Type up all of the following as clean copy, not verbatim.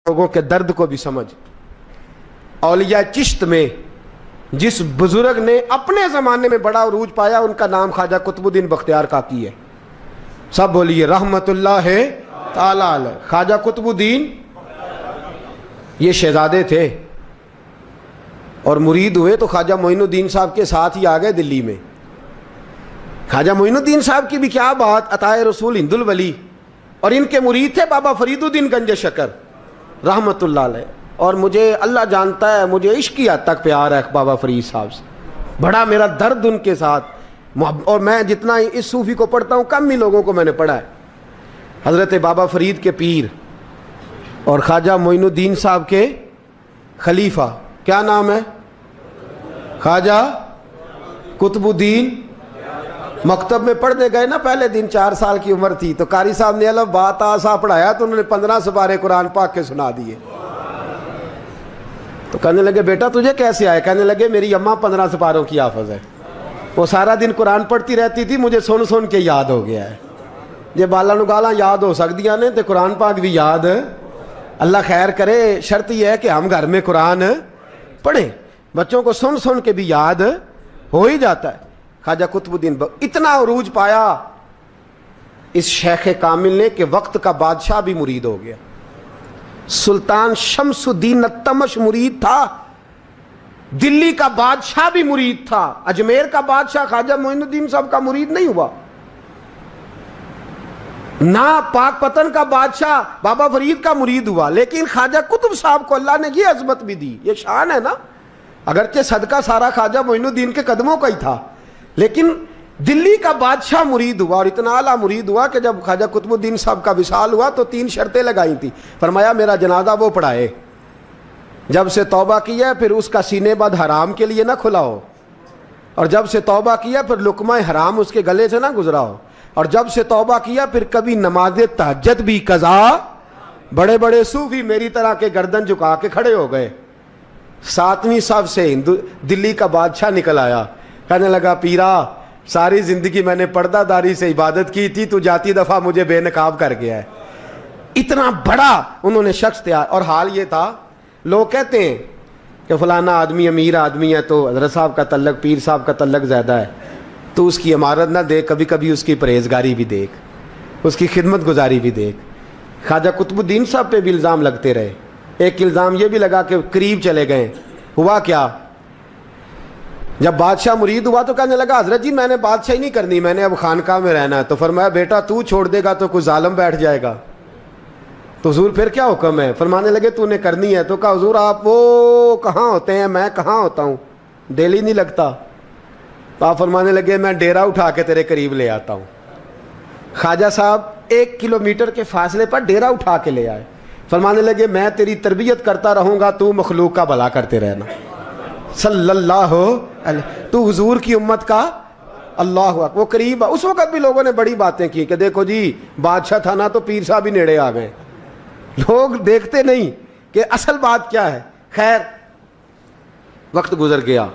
لوگوں کے درد کو بھی سمجھ. اولیاء چشت میں جس بزرگ نے اپنے زمانے میں بڑا عروج پایا ان کا نام خواجہ قطب الدین بختیار کاکی ہے. سب بولیے رحمت اللہ تعالی علیہ. خواجہ قطب الدین یہ شہزادے تھے اور مرید ہوئے تو خواجہ معین الدین صاحب کے ساتھ ہی آ گئے دلی میں. خواجہ معین الدین صاحب کی بھی کیا بات، عطائے رسول ہند الولی، اور ان کے مرید تھے بابا فرید الدین گنج شکر رحمت اللہ علیہ. اور مجھے اللہ جانتا ہے مجھے عشق کی حد تک پیار ہے بابا فرید صاحب سے، بڑا میرا درد ان کے ساتھ. اور میں جتنا اس صوفی کو پڑھتا ہوں کم ہی لوگوں کو میں نے پڑھا ہے. حضرت بابا فرید کے پیر اور خواجہ معین الدین صاحب کے خلیفہ کیا نام ہے؟ خواجہ قطب الدین. مکتب میں پڑھنے گئے نا پہلے دن، 4 سال کی عمر تھی تو قاری صاحب نے الف با تا سا پڑھایا تو انہوں نے 15 سپارے قرآن پاک کے سنا دیے. تو کہنے لگے بیٹا تجھے کیسے آئے؟ کہنے لگے میری اماں 15 سپاروں کی حافظ ہے، وہ سارا دن قرآن پڑھتی رہتی تھی، مجھے سن سن کے یاد ہو گیا ہے. جب بالا نگالا یاد ہو سکدیاں نے تو قرآن پاک بھی یاد. اللہ خیر کرے، شرط یہ ہے کہ ہم گھر میں قرآن پڑھیں، بچوں کو سن سن کے بھی یاد ہو ہی جاتا ہے. خواجہ قطب الدین اتنا عروج پایا اس شیخ کامل نے کہ وقت کا بادشاہ بھی مرید ہو گیا. سلطان شمس الدین التمش مرید تھا، دلی کا بادشاہ بھی مرید تھا. اجمیر کا بادشاہ خواجہ معین الدین صاحب کا مرید نہیں ہوا، نہ پاک پتن کا بادشاہ بابا فرید کا مرید ہوا. لیکن خواجہ قطب صاحب کو اللہ نے یہ عظمت بھی دی، یہ شان ہے نا. اگرچہ صدقہ سارا خواجہ معین الدین کے قدموں کا ہی تھا، لیکن دلی کا بادشاہ مرید ہوا. اور اتنا اعلیٰ مرید ہوا کہ جب خواجہ قطب الدین صاحب کا وصال ہوا تو 3 شرطیں لگائی تھی. فرمایا میرا جنازہ وہ پڑھائے، جب سے توبہ کیا پھر اس کا سینے بد حرام کے لیے نہ کھلا ہو، اور جب سے توبہ کیا پھر لقمہ حرام اس کے گلے سے نہ گزرا ہو، اور جب سے توبہ کیا پھر کبھی نماز تہجد بھی قضا. بڑے بڑے صوفی میری طرح کے گردن جھکا کے کھڑے ہو گئے. 7ویں صف سے دلی کا بادشاہ نکل آیا، کہنے لگا پیرا ساری زندگی میں نے پردہ داری سے عبادت کی تھی، تو جاتی دفعہ مجھے بے نقاب کر گیا ہے. اتنا بڑا انہوں نے شخص تیار. اور حال یہ تھا، لوگ کہتے ہیں کہ فلانا آدمی امیر آدمی ہے تو حضرت صاحب کا تعلق پیر صاحب کا تعلق زیادہ ہے، تو اس کی عمارت نہ دیکھ، کبھی کبھی اس کی پرہیزگاری بھی دیکھ، اس کی خدمت گزاری بھی دیکھ. خواجہ قطب الدین صاحب پہ بھی الزام لگتے رہے. ایک الزام یہ بھی لگا کہ قریب چلے گئے. ہوا کیا، جب بادشاہ مرید ہوا تو کہنے لگا حضرت جی میں نے بادشاہی نہیں کرنی، میں نے اب خانقاہ میں رہنا ہے. تو فرمایا بیٹا تو چھوڑ دے گا تو کوئی ظالم بیٹھ جائے گا. تو حضور پھر کیا حکم ہے؟ فرمانے لگے تو نے کرنی ہے. تو کہا حضور آپ وہ کہاں ہوتے ہیں، میں کہاں ہوتا ہوں، دل ہی نہیں لگتا. تو آپ فرمانے لگے میں ڈیرا اٹھا کے تیرے قریب لے آتا ہوں. خواجہ صاحب 1 کلومیٹر کے فاصلے پر ڈیرا اٹھا کے لے آئے. فرمانے لگے میں تیری تربیت کرتا رہوں گا، تو مخلوق کا بھلا کرتے رہنا. صلی اللہ علیہ، تو حضور کی امت کا اللہ اکبر. وہ قریب. اس وقت بھی لوگوں نے بڑی باتیں کی کہ دیکھو جی بادشاہ تھا نا تو پیر صاحب ہی نیڑے آ گئے. لوگ دیکھتے نہیں کہ اصل بات کیا ہے. خیر وقت گزر گیا،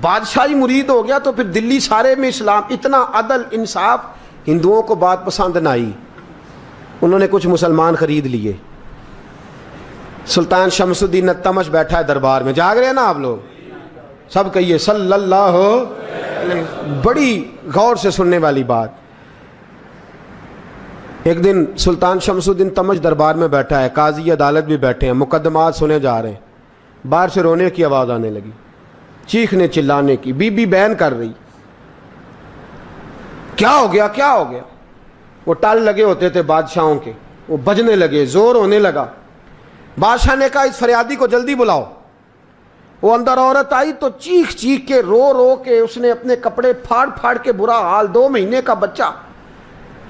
بادشاہی مرید ہو گیا تو پھر دلی سارے میں اسلام، اتنا عدل انصاف. ہندوؤں کو بات پسند نہ آئی، انہوں نے کچھ مسلمان خرید لیے. سلطان شمس الدین التمش بیٹھا ہے دربار میں. جاگ رہے ہیں نا آپ لوگ؟ سب کہیے صلی اللہ علیہ. بڑی غور سے سننے والی بات. ایک دن سلطان شمس الدین تمش دربار میں بیٹھا ہے، قاضی عدالت بھی بیٹھے ہیں، مقدمات سنے جا رہے ہیں. باہر سے رونے کی آواز آنے لگی، چیخنے چلانے کی. بی بی بیان کر رہی کیا ہو گیا کیا ہو گیا. وہ ٹال لگے ہوتے تھے بادشاہوں کے، وہ بجنے لگے، زور ہونے لگا. بادشاہ نے کہا اس فریادی کو جلدی بلاؤ. وہ اندر عورت آئی تو چیخ چیخ کے رو رو کے اس نے اپنے کپڑے پھاڑ پھاڑ کے، برا حال، 2 مہینے کا بچہ.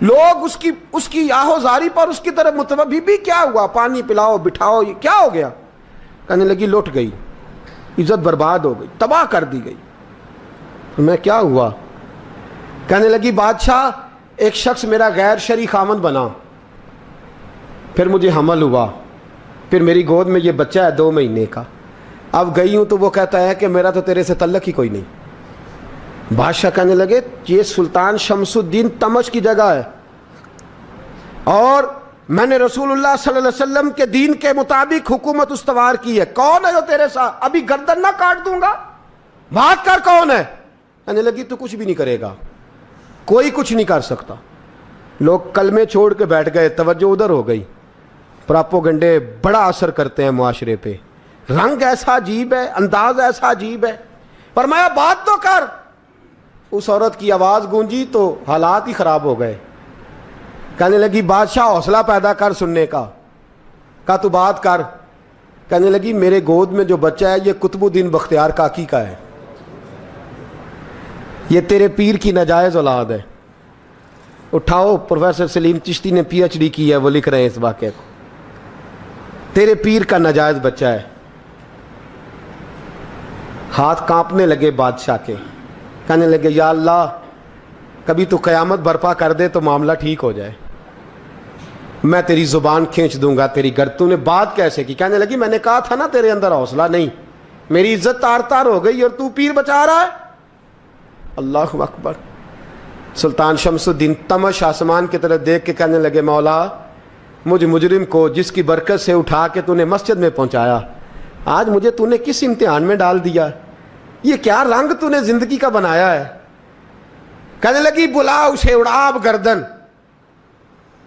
لوگ اس کی آہو زاری پر اس کی طرف متوجہ. بی بی کیا ہوا، پانی پلاؤ بٹھاؤ، یہ کیا ہو گیا؟ کہنے لگی لٹ گئی، عزت برباد ہو گئی، تباہ کر دی گئی. میں کیا ہوا؟ کہنے لگی بادشاہ ایک شخص میرا غیر شرعی خاوند بنا، پھر مجھے حمل ہوا، پھر میری گود میں یہ بچہ ہے 2 مہینے کا. اب گئی ہوں تو وہ کہتا ہے کہ میرا تو تیرے سے تعلق ہی کوئی نہیں. بادشاہ کہنے لگے یہ سلطان شمس الدین تمش کی جگہ ہے اور میں نے رسول اللہ صلی اللہ علیہ وسلم کے دین کے مطابق حکومت استوار کی ہے. کون ہے جو تیرے ساتھ؟ ابھی گردن نہ کاٹ دوں گا. بات کر کون ہے؟ کہنے لگی تو کچھ بھی نہیں کرے گا, کوئی کچھ نہیں کر سکتا. لوگ کلمے چھوڑ کے بیٹھ گئے, توجہ ادھر ہو گئی. پراپوگنڈے بڑا اثر کرتے ہیں معاشرے پہ. رنگ ایسا عجیب ہے, انداز ایسا عجیب ہے. فرمایا بات تو کر. اس عورت کی آواز گونجی تو حالات ہی خراب ہو گئے. کہنے لگی بادشاہ حوصلہ پیدا کر سننے کا. کہا تو بات کر. کہنے لگی میرے گود میں جو بچہ ہے یہ قطب الدین بختیار کاکی کا ہے, یہ تیرے پیر کی ناجائز اولاد ہے. اٹھاؤ, پروفیسر سلیم چشتی نے پی ایچ ڈی کی ہے, وہ لکھ رہے ہیں اس واقعے کو. تیرے پیر کا ناجائز بچہ ہے. ہاتھ کانپنے لگے بادشاہ کے. کہنے لگے یا اللہ کبھی تو قیامت برپا کر دے تو معاملہ ٹھیک ہو جائے, میں تیری زبان کھینچ دوں گا تیری گرد. تو نے بات کیسے کی؟ کہنے لگی میں نے کہا تھا نا تیرے اندر حوصلہ نہیں, میری عزت تار تار ہو گئی اور تو پیر بچا رہا ہے. اللہ اکبر. سلطان شمس الدین تمش آسمان کی طرف دیکھ کے کہنے لگے مولا مجھ مجرم کو جس کی برکت سے اٹھا کے تو نے مسجد میں پہنچایا, آج مجھے تو نے کس امتحان میں ڈال دیا؟ یہ کیا رنگ تو نے زندگی کا بنایا ہے؟ کہنے لگی بلا اسے, اڑا اب گردن.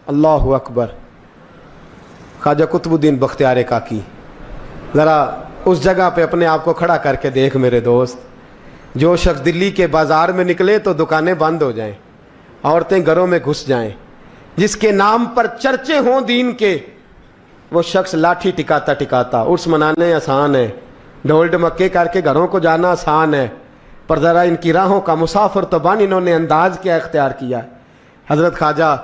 اللہ اکبر. خواجہ قطب الدین بختیار کاکی, ذرا اس جگہ پہ اپنے آپ کو کھڑا کر کے دیکھ میرے دوست. جو شخص دلی کے بازار میں نکلے تو دکانیں بند ہو جائیں, عورتیں گھروں میں گھس جائیں, جس کے نام پر چرچے ہوں دین کے, وہ شخص لاٹھی ٹکاتا ٹکاتا. عرس منانے آسان ہے, ڈھول ڈمکے کر کے گھروں کو جانا آسان ہے, پر ذرا ان کی راہوں کا مسافر تو بن انہوں نے انداز کیا اختیار کیا. حضرت خواجہ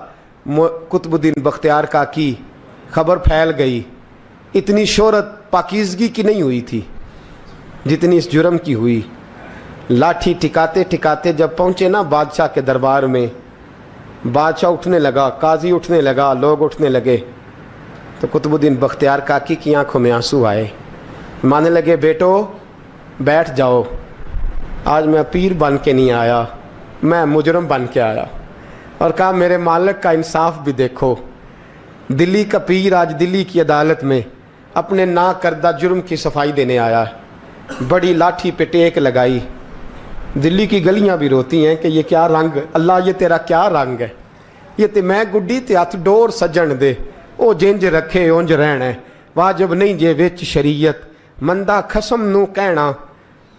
قطب الدین بختیار کاکی, خبر پھیل گئی. اتنی شہرت پاکیزگی کی نہیں ہوئی تھی جتنی اس جرم کی ہوئی. لاٹھی ٹکاتے ٹکاتے جب پہنچے نا بادشاہ کے دربار میں, بادشاہ اٹھنے لگا, قاضی اٹھنے لگا, لوگ اٹھنے لگے, تو قطب الدین بختیار کاکی کی آنکھوں میں آنسو آئے. مانے لگے بیٹو بیٹھ جاؤ, آج میں پیر بن کے نہیں آیا, میں مجرم بن کے آیا. اور کہا میرے مالک کا انصاف بھی دیکھو, دلی کا پیر آج دلی کی عدالت میں اپنے نا کردہ جرم کی صفائی دینے آیا. بڑی لاٹھی پہ ٹیک لگائی. دلی کی گلیاں بھی روتی ہیں کہ یہ کیا رنگ, اللہ یہ تیرا کیا رنگ ہے, یہ تے میں گڈی تے ہاتھ ڈور سجن دے, او جنج رکھے اونج رہنا ہے, واجب نہیں جے وچ شریعت, مندہ خسم نو کہنا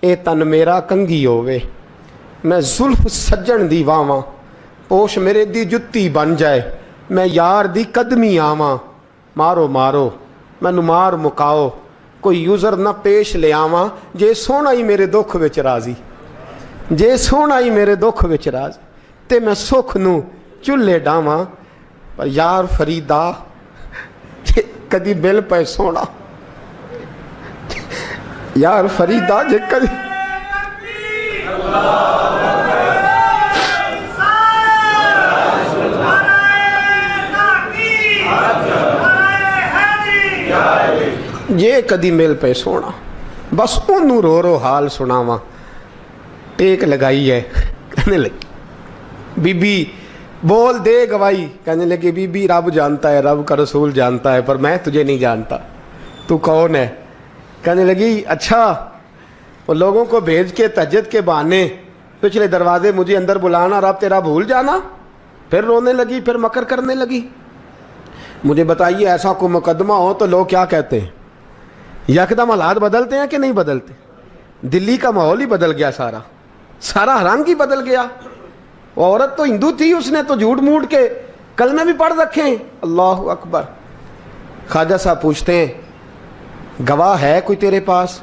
اے تن میرا کنگھی ہووے, میں زلف سجن دی واواں, پوش میرے دی جتی بن جائے, میں یار دی قدمی آواں, مارو مارو مینوں مار مکاؤ, کوئی یوزر نہ پیش لے آواں, جے سونا ہی میرے دکھ وچ راضی, جے سونا ہی میرے دکھ وچ راضی, تے میں سکھ نو چولہے ڈاواں, پر یار فریدا جے کدی بل پے سونا, یار فریدا جے کدی یہ کدی مل پہ سونا, بس انہوں رو رو حال سناواں. ٹیک لگائی ہے. کہنے لگی بی بی بول دے گواہی. کہنے لگی بی بی رب جانتا ہے, رب کا رسول جانتا ہے, پر میں تجھے نہیں جانتا, تو کون ہے؟ کہنے لگی اچھا وہ لوگوں کو بھیج کے تہجد کے بہانے پچھلے دروازے مجھے اندر بلانا, رب تیرا بھول جانا. پھر رونے لگی, پھر مکر کرنے لگی. مجھے بتائیے ایسا کوئی مقدمہ ہو تو لوگ کیا کہتے ہیں؟ یکدم حالات بدلتے ہیں کہ نہیں بدلتے؟ دلی کا ماحول ہی بدل گیا, سارا رنگ ہی بدل گیا. وہ عورت تو ہندو تھی, اس نے تو جھوٹ موٹ کے کلمے بھی پڑھ رکھے ہیں. اللہ اکبر. خواجہ صاحب پوچھتے ہیں گواہ ہے کوئی تیرے پاس؟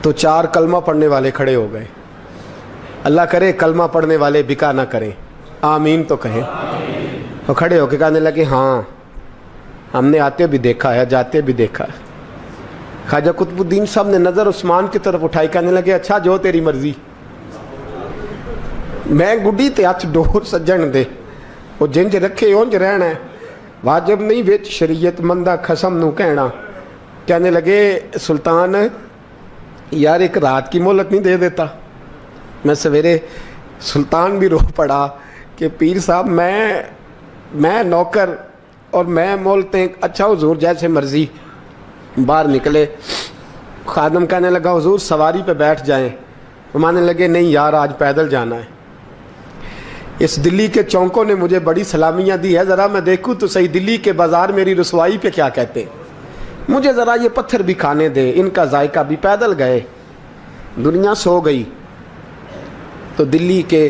تو 4 کلمہ پڑھنے والے کھڑے ہو گئے. اللہ کرے کلمہ پڑھنے والے بکا نہ کریں, آمین تو کہیں. وہ کھڑے ہو کے کہنے لگے ہاں ہم نے آتے بھی دیکھا ہے, جاتے بھی دیکھا ہے. خواجہ قطب الدین صاحب نے نظر عثمان کی طرف اٹھائی, کہنے لگے اچھا جو تیری مرضی, میں گڈی تے ہاتھ ڈور سجن دے, وہ جنج رکھے اونج رہنا ہے, واجب نہیں وچ شریعت, مندہ خسم نو کہنا. کہنے لگے سلطان یار ایک رات کی مہلت نہیں دے دیتا؟ میں سویرے سلطان بھی رو پڑا کہ پیر صاحب میں میں نوکر اور میں بولتے ہیں اچھا حضور جیسے مرضی. باہر نکلے, خادم کہنے لگا حضور سواری پہ بیٹھ جائیں. وہ ماننے لگے نہیں یار آج پیدل جانا ہے. اس دلی کے چونکوں نے مجھے بڑی سلامیاں دی ہے, ذرا میں دیکھوں تو صحیح دلی کے بازار میری رسوائی پہ کیا کہتے ہیں, مجھے ذرا یہ پتھر بھی کھانے دے. ان کا ذائقہ بھی. پیدل گئے, دنیا سو گئی تو دلی کے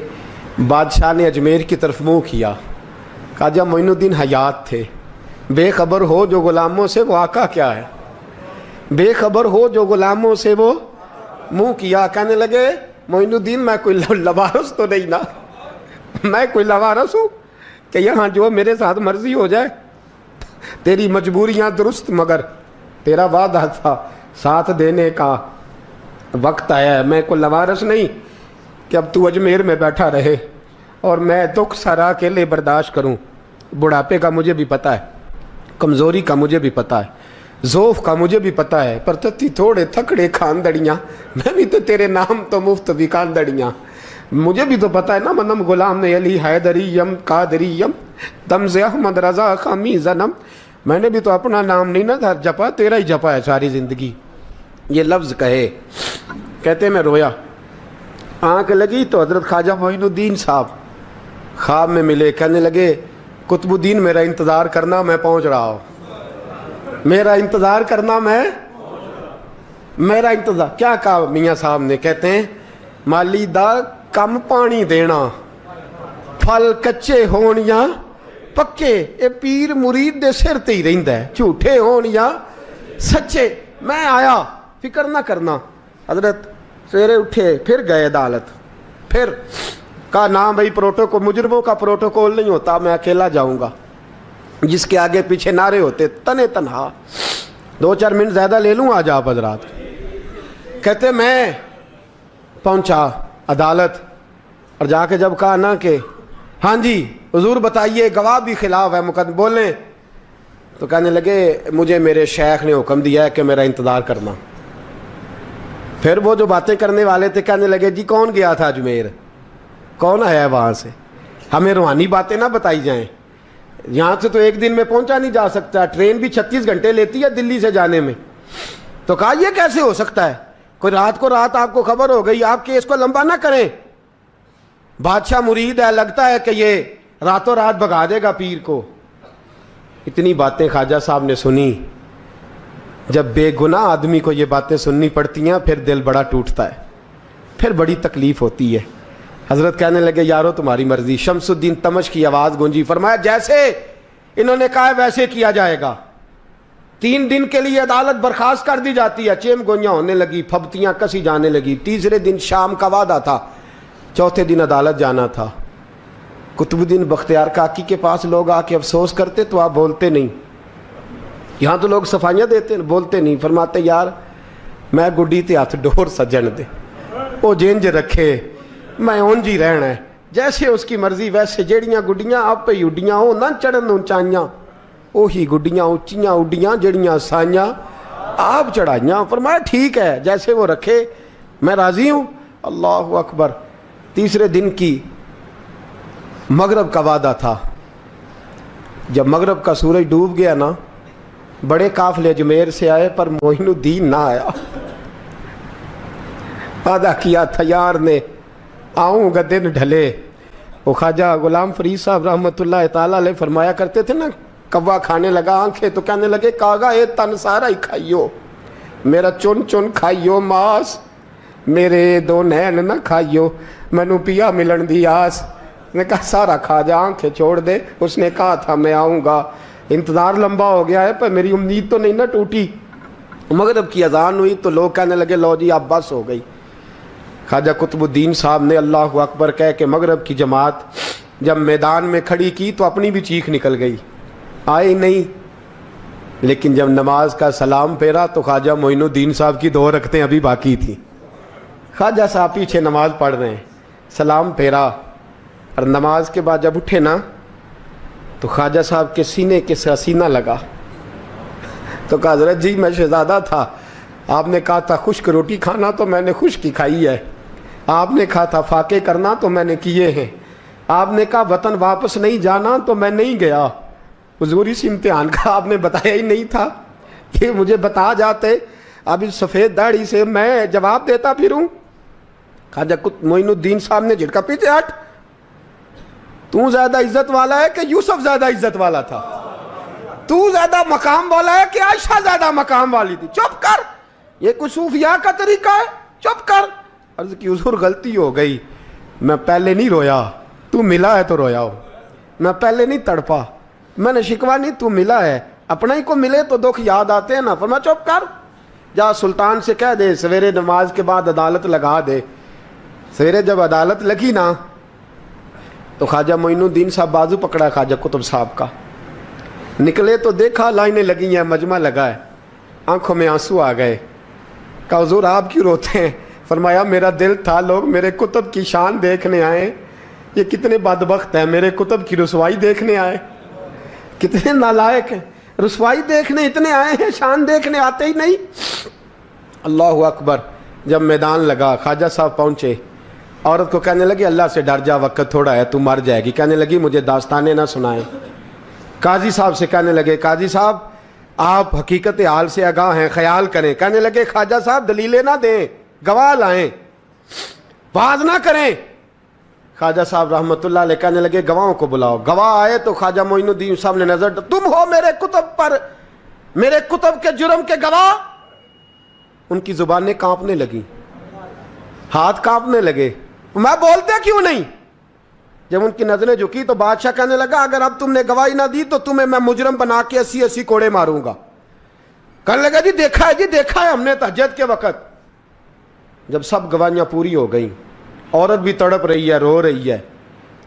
بادشاہ نے اجمیر کی طرف منہ کیا. خواجہ معین الدین حیات تھے. بے خبر ہو جو غلاموں سے وہ آقا کیا ہے, بے خبر ہو جو غلاموں سے وہ منہ کیا. کہنے لگے معین الدین میں کوئی لوارث تو نہیں نا, میں کوئی لوارث ہوں کہ یہاں جو میرے ساتھ مرضی ہو جائے. تیری مجبوریاں درست مگر تیرا وعدہ تھا ساتھ دینے کا وقت آیا ہے. میں کوئی لوارث نہیں کہ اب تو اجمیر میں بیٹھا رہے اور میں دکھ سارا اکیلے برداشت کروں. بڑھاپے کا مجھے بھی پتہ ہے, کمزوری کا مجھے بھی پتہ ہے, ذوف کا مجھے بھی پتہ ہے, پر تتی تھوڑے تھکڑے خاندڑیاں, میں بھی تو تیرے نام تو مفت بھی خاندڑیاں. مجھے بھی تو پتہ ہے نا منم غلام نے علی حیدریم قادریم تمز احمد رضا خامی زنم. میں نے بھی تو اپنا نام نہیں نا جپا, تیرا ہی جپا ہے ساری زندگی. یہ لفظ کہے, کہتے میں رویا. آنکھ لگی تو حضرت خواجہ معین الدین صاحب خواب میں ملے. کہنے لگے قطب الدین میرا انتظار کرنا, میں پہنچ رہا ہوں. میرا انتظار کرنا, میرا انتظار. کیا کہا میاں صاحب نے؟ کہتے ہیں مالی دا کم پانی دینا, پھل کچے ہون یا پکے, اے پیر مرید دے سر تے ہی رہندا ہے, جھوٹے ہون یا سچے. میں آیا, فکر نہ کرنا. حضرت سویرے اٹھے, پھر گئے عدالت. پھر کہا نام بھائی پروٹوکول, مجرموں کا پروٹوکول نہیں ہوتا, میں اکیلا جاؤں گا. جس کے آگے پیچھے نعرے ہوتے تنے تنہا. 2-4 منٹ زیادہ لے لوں آج آپ حضرات. کہتے میں پہنچا عدالت اور جا کے جب کہا نا کہ ہاں جی حضور بتائیے گواہ بھی خلاف ہے مقدمے بولیں, تو کہنے لگے مجھے میرے شیخ نے حکم دیا ہے کہ میرا انتظار کرنا. پھر وہ جو باتیں کرنے والے تھے کہنے لگے جی کون گیا تھا اجمیر, کون آیا ہے وہاں سے, ہمیں روحانی باتیں نہ بتائی جائیں. یہاں سے تو ایک دن میں پہنچا نہیں جا سکتا, ٹرین بھی 36 گھنٹے لیتی ہے دلی سے جانے میں. تو کہا یہ کیسے ہو سکتا ہے, کوئی رات کو رات آپ کو خبر ہو گئی, آپ کیس کو لمبا نہ کریں. بادشاہ مرید ہے, لگتا ہے کہ یہ راتوں رات بھگا دے گا پیر کو. اتنی باتیں خواجہ صاحب نے سنی. جب بے گناہ آدمی کو یہ باتیں سننی پڑتی ہیں پھر دل بڑا ٹوٹتا ہے, پھر بڑی تکلیف ہوتی ہے. حضرت کہنے لگے یارو تمہاری مرضی. شمس الدین تمش کی آواز گونجی. فرمایا جیسے انہوں نے کہا ویسے کیا جائے گا. 3 دن کے لیے عدالت برخاست کر دی جاتی ہے. چیم گوئیاں ہونے لگی, پھبتیاں کسی جانے لگی. تیسرے دن شام کا وعدہ تھا, چوتھے دن عدالت جانا تھا. قطب الدین بختیار کاکی کے پاس لوگ آ کے افسوس کرتے تو آپ بولتے نہیں. یہاں تو لوگ صفائیاں دیتے ہیں, بولتے نہیں. فرماتے یار میں گڈی تے ہاتھ ڈور سجن دے, وہ جینج رکھے, میں اونج ہی رہنا ہے, جیسے اس کی مرضی ویسے. جیڑیاں گڈیاں آپ پہ اڈیاں ہو نہ چڑھن اونچائیاں, وہی گڈیاں اونچیاں اڈیاں جیڑیاں سائیاں آپ چڑھائیاں. فرمایا ٹھیک ہے جیسے وہ رکھے, میں راضی ہوں. اللہ اکبر. تیسرے دن کی مغرب کا وعدہ تھا. جب مغرب کا سورج ڈوب گیا نا, بڑے قافلے اجمیر سے آئے پر معین الدین نہ آیا. وعدہ کیا تھا یار نے آؤں گا دن ڈھلے. وہ خواجہ غلام فرید صاحب رحمۃ اللہ تعالیٰ علیہ فرمایا کرتے تھے نا, کوا کھانے لگا آنکھیں تو کہنے لگے کاغا اے تن سارا ہی کھائیو, میرا چن چن کھائیو ماس, میرے 2 نین نہ کھائیو, مینو پیا ملن دی آس. نے کہا سارا کھا جا, آنکھیں چھوڑ دے. اس نے کہا تھا میں آؤں گا, انتظار لمبا ہو گیا ہے پر میری امید تو نہیں نہ ٹوٹی. مغرب کی اذان ہوئی تو لوگ کہنے لگے لو جی اب بس ہو گئی. خواجہ قطب الدین صاحب نے اللہ اکبر کہہ کے مغرب کی جماعت جب میدان میں کھڑی کی تو اپنی بھی چیخ نکل گئی, آئی نہیں. لیکن جب نماز کا سلام پھیرا تو خواجہ معین الدین صاحب کی 2 رکعتیں ابھی باقی تھیں. خواجہ صاحب پیچھے نماز پڑھ رہے ہیں, سلام پھیرا اور نماز کے بعد جب اٹھے نا تو خواجہ صاحب کے سینے کے سینہ لگا. تو کہا حضرت جی میں شہزادہ تھا, آپ نے کہا تھا خشک روٹی کھانا تو میں نے خشک کی کھائی ہے, آپ نے کہا تھا فاقے کرنا تو میں نے کیے ہیں. آپ نے کہا وطن واپس نہیں جانا تو میں نہیں گیا. حضور اس امتحان کا آپ نے بتایا ہی نہیں تھا. یہ مجھے بتا جاتے اب اس سفید داڑھی سے میں جواب دیتا پھروں. خواجہ معین الدین صاحب نے جھٹکا, پیچھے ہٹ, تو زیادہ عزت والا ہے کہ یوسف زیادہ عزت والا تھا؟ تو زیادہ مقام والا ہے کہ عائشہ زیادہ مقام والی تھی؟ چپ کر, یہ کوئی صوفیاء کا طریقہ ہے؟ چپ کر. عرض کی حضور غلطی ہو گئی, میں پہلے نہیں رویا, تو ملا ہے تو رویا ہو. میں پہلے نہیں تڑپا, میں نے شکوا نہیں, تو ملا ہے. اپنا ہی کو ملے تو دکھ یاد آتے ہیں نا. فرمایا چپ کر, جا سلطان سے کہہ دے سویرے نماز کے بعد عدالت لگا دے. سویرے جب عدالت لگی نا تو خواجہ معین الدین صاحب بازو پکڑا خواجہ قطب صاحب کا, نکلے تو دیکھا لائنیں لگی ہیں, مجمع لگا ہے, آنکھوں میں آنسو آ گئے. کہا حضور آپ کیوں روتے ہیں؟ فرمایا میرا دل تھا لوگ میرے کتب کی شان دیکھنے آئے, یہ کتنے بدبخت ہیں, میرے کتب کی رسوائی دیکھنے آئے. کتنے نالائق ہیں, رسوائی دیکھنے اتنے آئے ہیں, شان دیکھنے آتے ہی نہیں. اللہ اکبر. جب میدان لگا خواجہ صاحب پہنچے, عورت کو کہنے لگی اللہ سے ڈر جا, وقت تھوڑا ہے, تو مر جائے گی. کہنے لگی مجھے داستانیں نہ سنائیں. قاضی صاحب سے کہنے لگے قاضی صاحب آپ حقیقت حال سے آگاہ ہیں, خیال کریں. کہنے لگے خواجہ صاحب دلیلیں نہ دیں, گواہ لائیں, واز نہ کریں. خواجہ صاحب رحمت اللہ علیہ کہنے لگے گواہوں کو بلاؤ. گواہ آئے تو خواجہ معین الدین صاحب نے نظر, تم ہو میرے کتب پر, میرے کتب کے جرم کے گواہ. ان کی زبانیں کانپنے لگی, ہاتھ کانپنے لگے. میں بولتے کیوں نہیں؟ جب ان کی نظریں جھکی تو بادشاہ کہنے لگا اگر اب تم نے گواہی نہ دی تو تمہیں میں مجرم بنا کے 80 کوڑے ماروں گا. کہنے لگا جی دیکھا ہے, جی دیکھا ہے ہم نے تہجد کے وقت. جب سب گواہیاں پوری ہو گئیں, عورت بھی تڑپ رہی ہے, رو رہی ہے,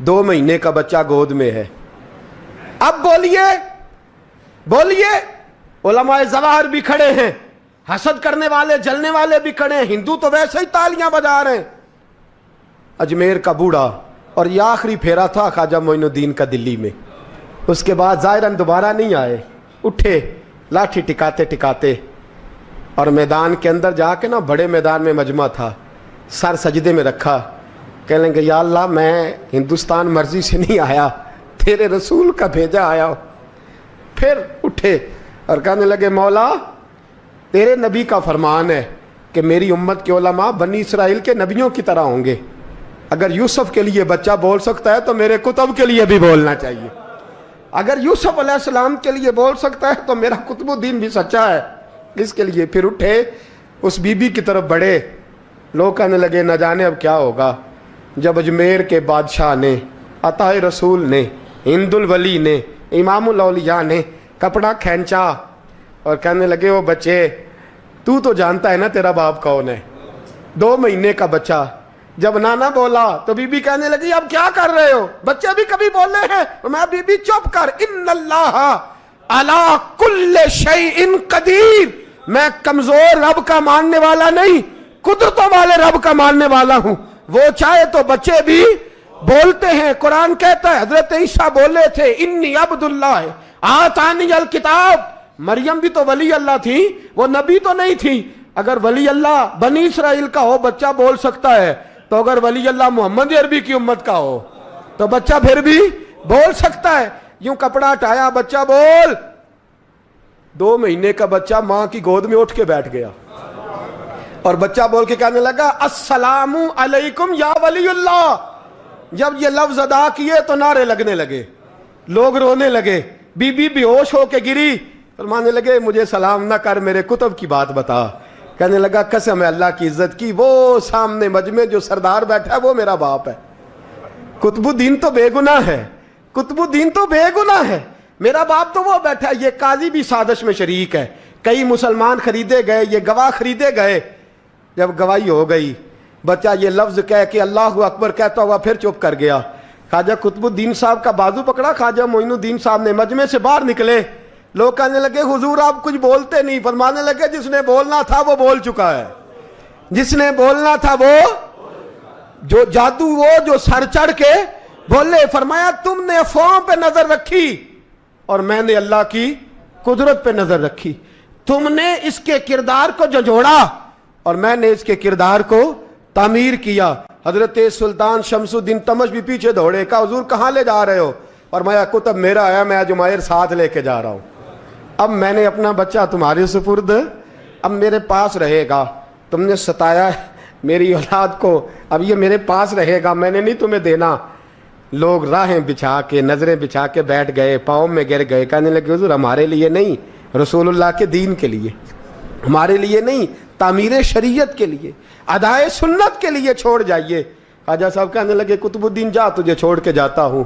2 مہینے کا بچہ گود میں ہے. اب بولیے بولیے, علماء ظواہر بھی کھڑے ہیں, حسد کرنے والے جلنے والے بھی کھڑے ہیں, ہندو تو ویسے ہی تالیاں بجا رہے ہیں. اجمیر کا بوڑھا, اور یہ آخری پھیرا تھا خواجہ معین الدین کا دلی میں. اس کے بعد ظاہراً دوبارہ نہیں آئے. اٹھے لاٹھی ٹکاتے ٹکاتے, اور میدان کے اندر جا کے نا, بڑے میدان میں مجمع تھا, سر سجدے میں رکھا. کہنے لگے یا اللہ میں ہندوستان مرضی سے نہیں آیا, تیرے رسول کا بھیجا آیا ہوں. پھر اٹھے اور کہنے لگے مولا تیرے نبی کا فرمان ہے کہ میری امت کے علماء بنی اسرائیل کے نبیوں کی طرح ہوں گے. اگر یوسف کے لیے بچہ بول سکتا ہے تو میرے کتب کے لیے بھی بولنا چاہیے. اگر یوسف علیہ السلام کے لیے بول سکتا ہے تو میرا قطب الدین بھی سچا ہے. اس کے لیے پھر اٹھے, اس بی بی کی طرف بڑھے. لوگ کہنے لگے نہ جانے اب کیا ہوگا. جب اجمیر کے بادشاہ نے, عطا رسول نے, ہند الولی نے, امام الاولیاء نے کپڑا کھینچا اور کہنے لگے وہ بچے تو جانتا ہے نا تیرا باپ کون ہے, 2 مہینے کا بچہ. جب نانا بولا تو بی بی کہنے لگی اب کیا کر رہے ہو, بچے بھی کبھی بولے ہیں؟ میں بی بی چپ کر, ان اللہ علی کل شیء قدیر, میں کمزور رب کا ماننے والا نہیں, قدرتوں والے رب کا ماننے والا ہوں. وہ چاہے تو بچے بھی بولتے ہیں. قرآن کہتا ہے حضرت عیسیٰ بولے تھے انی عبداللہ آتانی الکتاب. مریم بھی تو ولی اللہ تھی, وہ نبی تو نہیں تھی. اگر ولی اللہ بنی اسرائیل کا ہو بچہ بول سکتا ہے, تو اگر ولی اللہ محمد عربی کی امت کا ہو تو بچہ پھر بھی بول سکتا ہے. یوں کپڑا ہٹایا, بچہ بول. 2 مہینے کا بچہ ماں کی گود میں اٹھ کے بیٹھ گیا, اور بچہ بول کے کہنے لگا السلام علیکم یا ولی اللہ. جب یہ لفظ ادا کیے تو نعرے لگنے لگے, لوگ رونے لگے. بی بی بے ہوش ہو کے گری, فرمانے لگے مجھے سلام نہ کر, میرے کتب کی بات بتا. کہنے لگا قسم ہے اللہ کی عزت کی, وہ سامنے مجمع جو سردار بیٹھا ہے وہ میرا باپ ہے. قطب الدین تو بے گناہ ہے, قطب الدین تو بے گناہ ہے, میرا باپ تو وہ بیٹھا ہے. یہ قاضی بھی سازش میں شریک ہے, کئی مسلمان خریدے گئے, یہ گواہ خریدے گئے. جب گواہی ہو گئی, بچہ یہ لفظ کہہ کے اللہ اکبر کہتا ہوا پھر چپ کر گیا. خواجہ قطب الدین صاحب کا بازو پکڑا, خواجہ معین الدین صاحب نے مجمع سے باہر نکلے. لوگ کہنے لگے حضور آپ کچھ بولتے نہیں. فرمانے لگے جس نے بولنا تھا وہ بول چکا ہے, جس نے بولنا تھا وہ جو جادو, وہ جو سر چڑھ کے بولے. فرمایا تم نے افواہوں پہ نظر رکھی اور میں نے اللہ کی قدرت پہ نظر رکھی. تم نے اس کے کردار کو جھنجھوڑا اور میں نے اس کے کردار کو تعمیر کیا. حضرت سلطان شمسالدین تمش بھی پیچھے دوڑے، کہا حضور کہاں لے جا رہے ہو؟ فرمایا کتب میرا آیا، میں جمائر ساتھ لے کے جا رہا ہوں، اب میں نے اپنا بچہ تمہارے سپرد، اب میرے پاس رہے گا، تم نے ستایا میری اولاد کو، اب یہ میرے پاس رہے گا، میں نے نہیں تمہیں دینا۔ لوگ راہیں بچھا کے، نظریں بچھا کے بیٹھ گئے، پاؤں میں گر گئے، کہنے لگے حضور ہمارے لیے نہیں، رسول اللہ کے دین کے لیے، ہمارے لیے نہیں، تعمیر شریعت کے لیے، ادائے سنت کے لیے چھوڑ جائیے۔ خواجہ صاحب کہنے لگے قطب الدین جا، تجھے چھوڑ کے جاتا ہوں،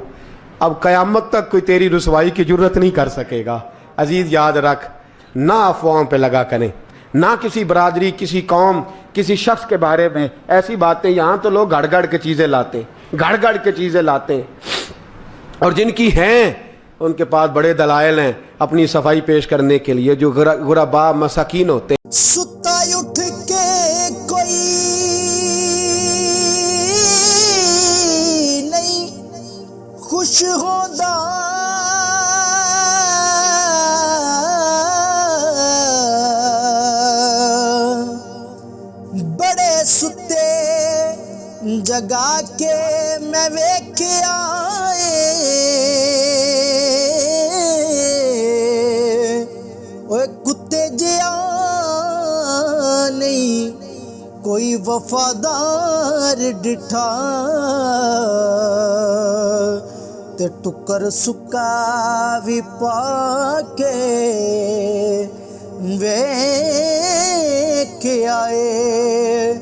اب قیامت تک کوئی تیری رسوائی کی جرت نہیں کر سکے گا۔ عزیز یاد رکھ، نہ افواہوں پہ لگا کریں، نہ کسی برادری، کسی قوم، کسی شخص کے بارے میں ایسی باتیں، یہاں تو لوگ گھڑ گھڑ کے چیزیں لاتے ہیں، گھڑ گھڑ کے چیزیں لاتے ہیں، اور جن کی ہیں ان کے پاس بڑے دلائل ہیں اپنی صفائی پیش کرنے کے لیے، جو غربا مساکین ہوتے ہیں۔ ستا اٹھ کے کوئی نہیں خوش ہوتا، بڑے ستے جگا کے میں ویکھیا کتے جیا نہیں کوئی وفادار ڈٹھا، تے ٹکر سکا بھی پا کے ویکھ آئے۔